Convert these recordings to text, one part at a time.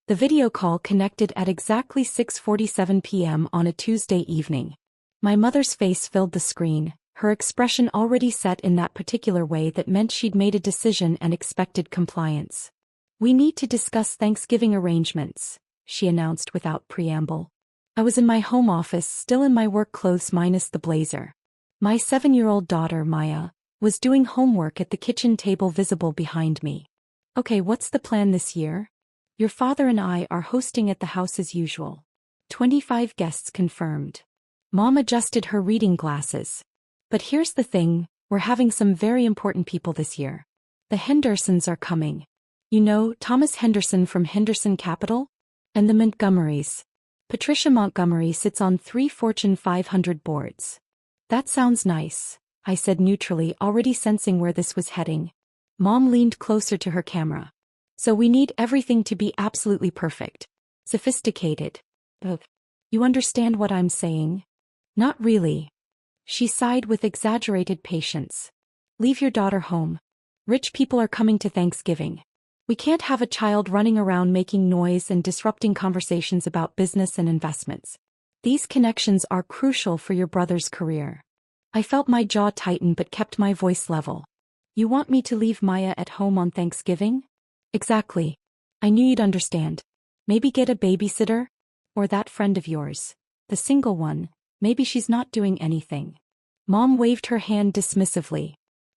The video call connected at exactly 6:47 p.m. on a Tuesday evening. My mother's face filled the screen, her expression already set in that particular way that meant she'd made a decision and expected compliance. "We need to discuss Thanksgiving arrangements," she announced without preamble. I was in my home office, still in my work clothes minus the blazer. My 7-year-old daughter, Maya, was doing homework at the kitchen table visible behind me. "Okay, what's the plan this year? Your father and I are hosting at the house as usual. 25 guests confirmed." Mom adjusted her reading glasses. "But here's the thing, we're having some very important people this year. The Hendersons are coming. You know, Thomas Henderson from Henderson Capital? And the Montgomerys. Patricia Montgomery sits on 3 Fortune 500 boards." "That sounds nice," I said neutrally, already sensing where this was heading. Mom leaned closer to her camera. "So we need everything to be absolutely perfect. Sophisticated. Ugh. You understand what I'm saying?" "Not really." She sighed with exaggerated patience. "Leave your daughter home. Rich people are coming to Thanksgiving. We can't have a child running around making noise and disrupting conversations about business and investments. These connections are crucial for your brother's career." I felt my jaw tighten but kept my voice level. "You want me to leave Maya at home on Thanksgiving?" "Exactly. I knew you'd understand. Maybe get a babysitter? Or that friend of yours. The single one, maybe she's not doing anything." Mom waved her hand dismissively.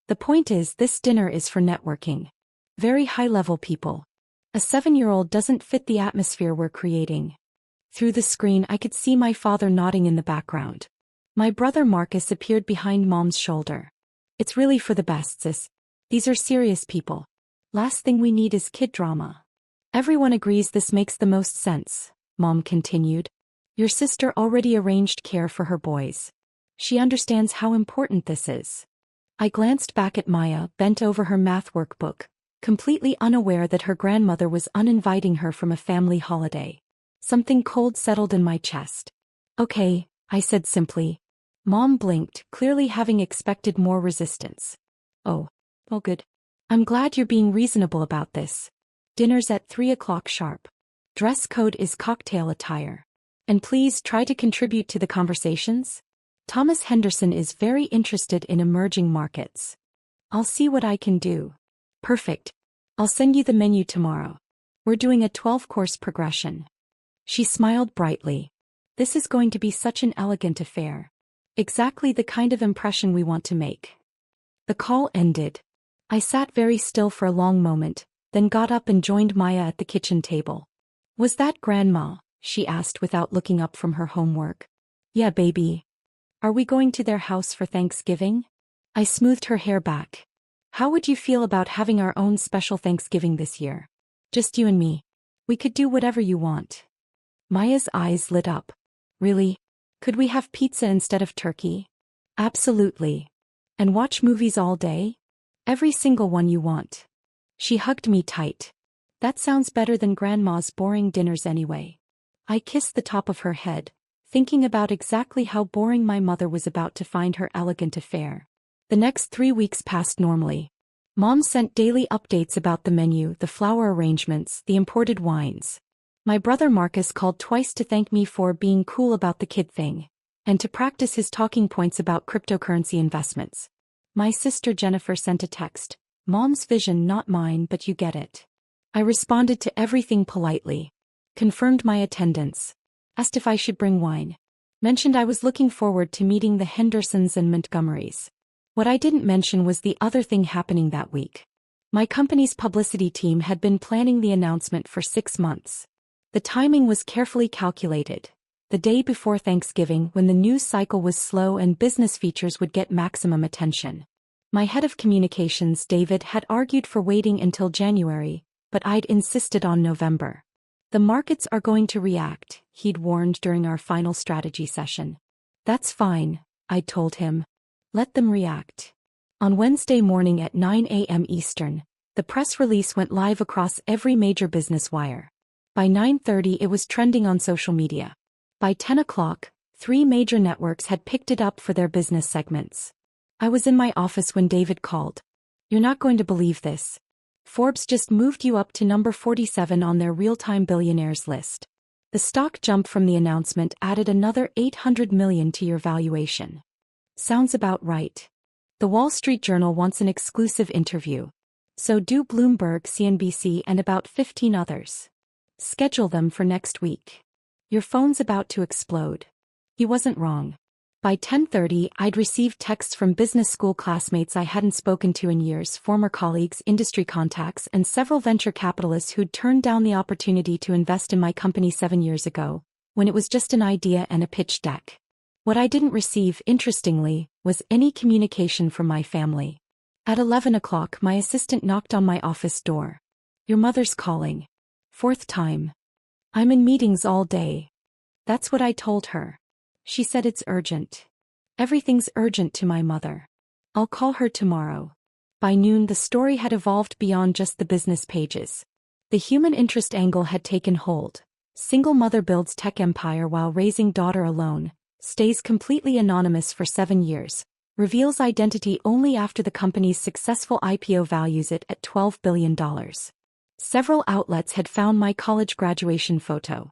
"The point is, this dinner is for networking. Very high-level people. A 7-year-old doesn't fit the atmosphere we're creating." Through the screen I could see my father nodding in the background. My brother Marcus appeared behind Mom's shoulder. "It's really for the best, sis. These are serious people. Last thing we need is kid drama." "Everyone agrees this makes the most sense," Mom continued. "Your sister already arranged care for her boys. She understands how important this is." I glanced back at Maya, bent over her math workbook, completely unaware that her grandmother was uninviting her from a family holiday. Something cold settled in my chest. "Okay," I said simply. Mom blinked, clearly having expected more resistance. Oh, good. "I'm glad you're being reasonable about this. Dinner's at 3 o'clock sharp. Dress code is cocktail attire. And please try to contribute to the conversations. Thomas Henderson is very interested in emerging markets. I'll see what I can do." "Perfect. I'll send you the menu tomorrow. We're doing a 12-course progression." She smiled brightly. "This is going to be such an elegant affair. Exactly the kind of impression we want to make." The call ended. I sat very still for a long moment, then got up and joined Maya at the kitchen table. "Was that Grandma?" she asked without looking up from her homework. "Yeah, baby. Are we going to their house for Thanksgiving?" I smoothed her hair back. "How would you feel about having our own special Thanksgiving this year? Just you and me. We could do whatever you want." Maya's eyes lit up. "Really? Could we have pizza instead of turkey?" "Absolutely. And watch movies all day? Every single one you want." She hugged me tight. "That sounds better than Grandma's boring dinners anyway." I kissed the top of her head, thinking about exactly how boring my mother was about to find her elegant affair. The next 3 weeks passed normally. Mom sent daily updates about the menu, the flower arrangements, the imported wines. My brother Marcus called twice to thank me for being cool about the kid thing, and to practice his talking points about cryptocurrency investments. My sister Jennifer sent a text, "Mom's vision, not mine, but you get it." I responded to everything politely. Confirmed my attendance. Asked if I should bring wine. Mentioned I was looking forward to meeting the Hendersons and Montgomerys. What I didn't mention was the other thing happening that week. My company's publicity team had been planning the announcement for 6 months. The timing was carefully calculated. The day before Thanksgiving, when the news cycle was slow and business features would get maximum attention. My head of communications, David, had argued for waiting until January, but I'd insisted on November. "The markets are going to react," he'd warned during our final strategy session. "That's fine," I'd told him. "Let them react." On Wednesday morning at 9 a.m. Eastern, the press release went live across every major business wire. By 9:30 it was trending on social media. By 10 o'clock, 3 major networks had picked it up for their business segments. I was in my office when David called. "You're not going to believe this. Forbes just moved you up to number 47 on their real-time billionaires list. The stock jump from the announcement added another $800 million to your valuation. Sounds about right. The Wall Street Journal wants an exclusive interview. So do Bloomberg, CNBC, and about 15 others. Schedule them for next week. Your phone's about to explode. He wasn't wrong. By 10:30, I'd received texts from business school classmates I hadn't spoken to in years, former colleagues, industry contacts, and several venture capitalists who'd turned down the opportunity to invest in my company 7 years ago, when it was just an idea and a pitch deck. What I didn't receive, interestingly, was any communication from my family. At 11 o'clock, my assistant knocked on my office door. Your mother's calling. 4th time. I'm in meetings all day. That's what I told her. She said it's urgent. Everything's urgent to my mother. I'll call her tomorrow. By noon, the story had evolved beyond just the business pages. The human interest angle had taken hold. Single mother builds tech empire while raising daughter alone. Stays completely anonymous for 7 years, reveals identity only after the company's successful IPO, values it at $12 billion. Several outlets had found my college graduation photo.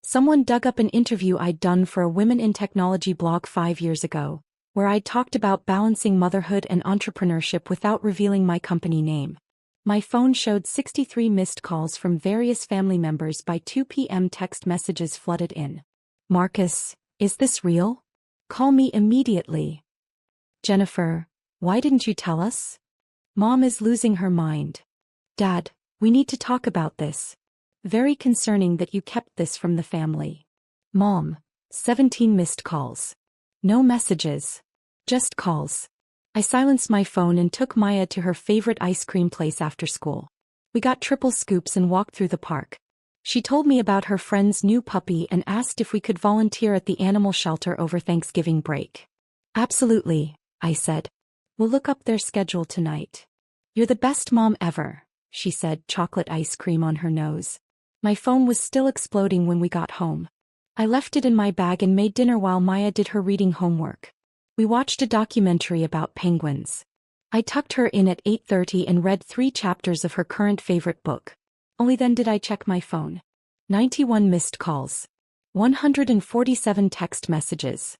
Someone dug up an interview I'd done for a Women in Technology blog 5 years ago, where I'd talked about balancing motherhood and entrepreneurship without revealing my company name. My phone showed 63 missed calls from various family members. By 2 p.m. text messages flooded in. Marcus, is this real? Call me immediately. Jennifer, why didn't you tell us? Mom is losing her mind. Dad, we need to talk about this. Very concerning that you kept this from the family. Mom, 17 missed calls. No messages. Just calls. I silenced my phone and took Maya to her favorite ice cream place after school. We got triple scoops and walked through the park. She told me about her friend's new puppy and asked if we could volunteer at the animal shelter over Thanksgiving break. Absolutely, I said. We'll look up their schedule tonight. You're the best mom ever, she said, chocolate ice cream on her nose. My phone was still exploding when we got home. I left it in my bag and made dinner while Maya did her reading homework. We watched a documentary about penguins. I tucked her in at 8:30 and read 3 chapters of her current favorite book. Only then did I check my phone. 91 missed calls. 147 text messages.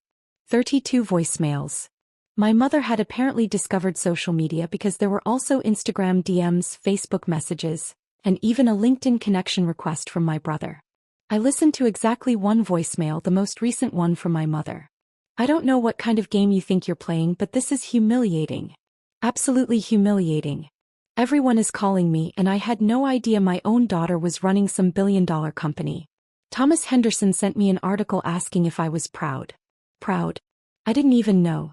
32 voicemails. My mother had apparently discovered social media because there were also Instagram DMs, Facebook messages, and even a LinkedIn connection request from my brother. I listened to exactly 1 voicemail, the most recent one from my mother. I don't know what kind of game you think you're playing, but this is humiliating. Absolutely humiliating. Everyone is calling me, and I had no idea my own daughter was running some billion-dollar company. Thomas Henderson sent me an article asking if I was proud. Proud? I didn't even know.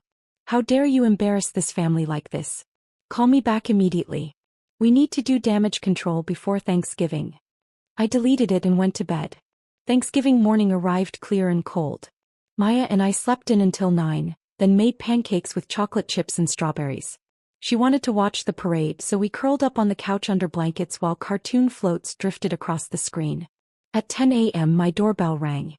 How dare you embarrass this family like this? Call me back immediately. We need to do damage control before Thanksgiving. I deleted it and went to bed. Thanksgiving morning arrived clear and cold. Maya and I slept in until 9, then made pancakes with chocolate chips and strawberries. She wanted to watch the parade, so we curled up on the couch under blankets while cartoon floats drifted across the screen. At 10 a.m. my doorbell rang.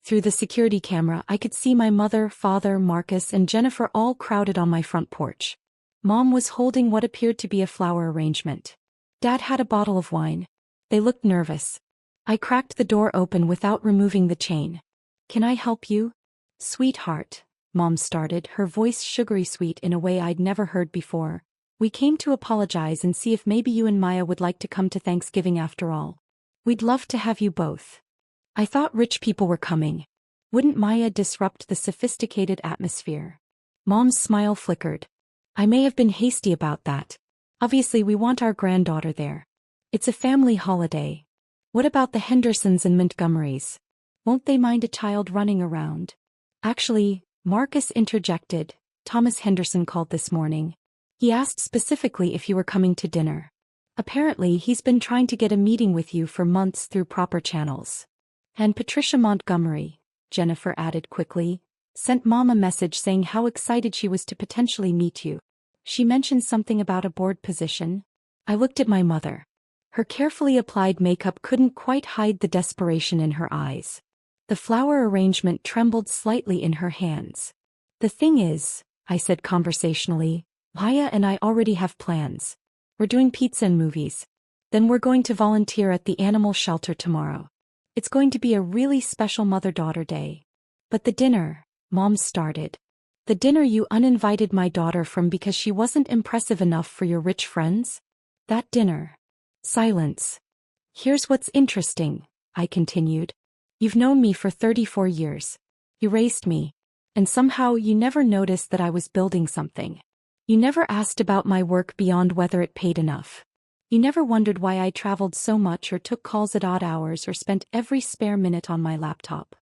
Through the security camera I could see my mother, father, Marcus, and Jennifer all crowded on my front porch. Mom was holding what appeared to be a flower arrangement. Dad had a bottle of wine. They looked nervous. I cracked the door open without removing the chain. Can I help you? Sweetheart, Mom started, her voice sugary sweet in a way I'd never heard before. We came to apologize and see if maybe you and Maya would like to come to Thanksgiving after all. We'd love to have you both. I thought rich people were coming. Wouldn't Maya disrupt the sophisticated atmosphere? Mom's smile flickered. I may have been hasty about that. Obviously we want our granddaughter there. It's a family holiday. What about the Hendersons and Montgomerys? Won't they mind a child running around? Actually, Marcus interjected, Thomas Henderson called this morning. He asked specifically if you were coming to dinner. Apparently he's been trying to get a meeting with you for months through proper channels. And Patricia Montgomery, Jennifer added quickly, sent Mom a message saying how excited she was to potentially meet you. She mentioned something about a board position. I looked at my mother. Her carefully applied makeup couldn't quite hide the desperation in her eyes. The flower arrangement trembled slightly in her hands. The thing is, I said conversationally, Maya and I already have plans. We're doing pizza and movies. Then we're going to volunteer at the animal shelter tomorrow. It's going to be a really special mother-daughter day. But the dinner, Mom started. The dinner you uninvited my daughter from because she wasn't impressive enough for your rich friends? That dinner. Silence. Here's what's interesting, I continued. You've known me for 34 years. You raised me. And somehow you never noticed that I was building something. You never asked about my work beyond whether it paid enough. You never wondered why I traveled so much or took calls at odd hours or spent every spare minute on my laptop.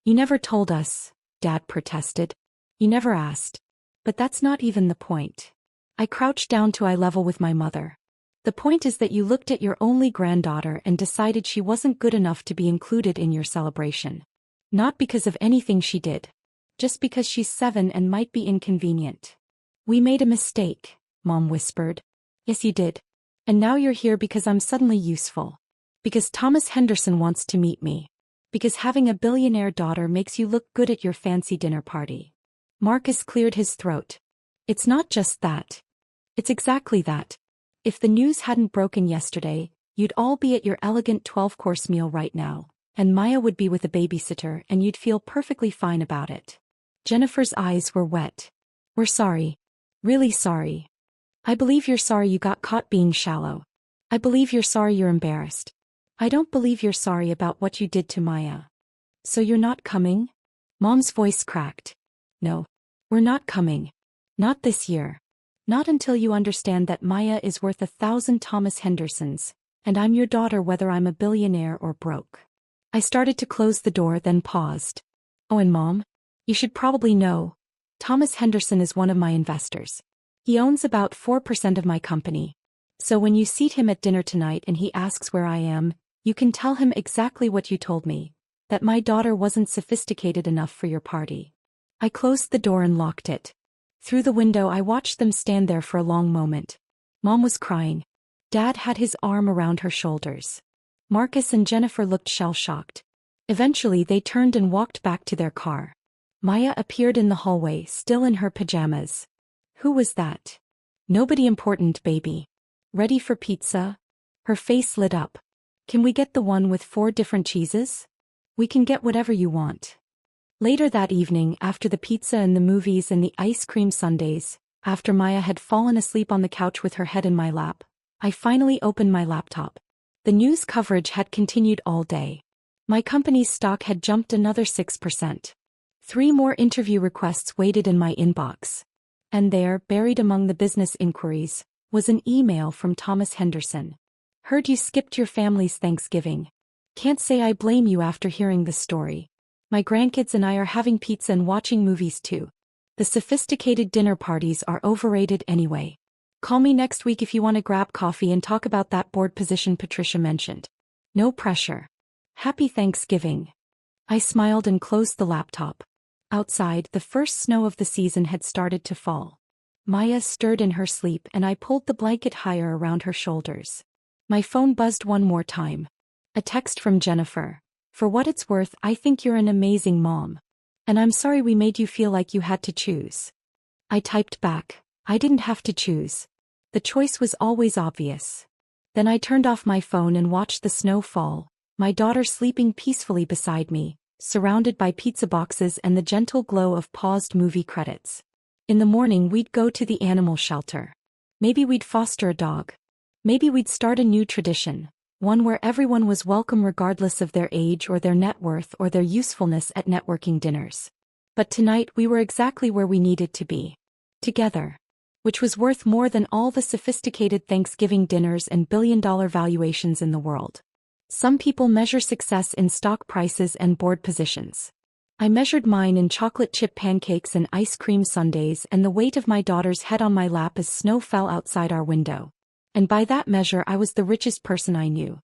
You never told us, Dad protested. You never asked. But that's not even the point. I crouched down to eye level with my mother. The point is that you looked at your only granddaughter and decided she wasn't good enough to be included in your celebration. Not because of anything she did. Just because she's 7 and might be inconvenient. We made a mistake, Mom whispered. Yes, you did. And now you're here because I'm suddenly useful. Because Thomas Henderson wants to meet me. Because having a billionaire daughter makes you look good at your fancy dinner party. Marcus cleared his throat. It's not just that. It's exactly that. If the news hadn't broken yesterday, you'd all be at your elegant 12-course meal right now, and Maya would be with a babysitter and you'd feel perfectly fine about it. Jennifer's eyes were wet. We're sorry. Really sorry. I believe you're sorry you got caught being shallow. I believe you're sorry you're embarrassed. I don't believe you're sorry about what you did to Maya. So you're not coming? Mom's voice cracked. No. We're not coming. Not this year. Not until you understand that Maya is worth 1,000 Thomas Hendersons, and I'm your daughter whether I'm a billionaire or broke. I started to close the door then paused. Oh, and Mom? You should probably know. Thomas Henderson is one of my investors. He owns about 4% of my company. So when you seat him at dinner tonight and he asks where I am, you can tell him exactly what you told me, that my daughter wasn't sophisticated enough for your party. I closed the door and locked it. Through the window I watched them stand there for a long moment. Mom was crying. Dad had his arm around her shoulders. Marcus and Jennifer looked shell-shocked. Eventually they turned and walked back to their car. Maya appeared in the hallway, still in her pajamas. Who was that? Nobody important, baby. Ready for pizza? Her face lit up. Can we get the one with 4 different cheeses? We can get whatever you want. Later that evening, after the pizza and the movies and the ice cream sundaes, after Maya had fallen asleep on the couch with her head in my lap, I finally opened my laptop. The news coverage had continued all day. My company's stock had jumped another 6%. 3 more interview requests waited in my inbox. And there, buried among the business inquiries, was an email from Thomas Henderson. Heard you skipped your family's Thanksgiving. Can't say I blame you after hearing the story. My grandkids and I are having pizza and watching movies too. The sophisticated dinner parties are overrated anyway. Call me next week if you want to grab coffee and talk about that board position Patricia mentioned. No pressure. Happy Thanksgiving. I smiled and closed the laptop. Outside, the first snow of the season had started to fall. Maya stirred in her sleep and I pulled the blanket higher around her shoulders. My phone buzzed one more time. A text from Jennifer. For what it's worth, I think you're an amazing mom. And I'm sorry we made you feel like you had to choose. I typed back. I didn't have to choose. The choice was always obvious. Then I turned off my phone and watched the snow fall, my daughter sleeping peacefully beside me, surrounded by pizza boxes and the gentle glow of paused movie credits. In the morning we'd go to the animal shelter. Maybe we'd foster a dog. Maybe we'd start a new tradition. One where everyone was welcome regardless of their age or their net worth or their usefulness at networking dinners. But tonight we were exactly where we needed to be. Together. Which was worth more than all the sophisticated Thanksgiving dinners and billion-dollar valuations in the world. Some people measure success in stock prices and board positions. I measured mine in chocolate chip pancakes and ice cream sundaes and the weight of my daughter's head on my lap as snow fell outside our window. And by that measure I was the richest person I knew.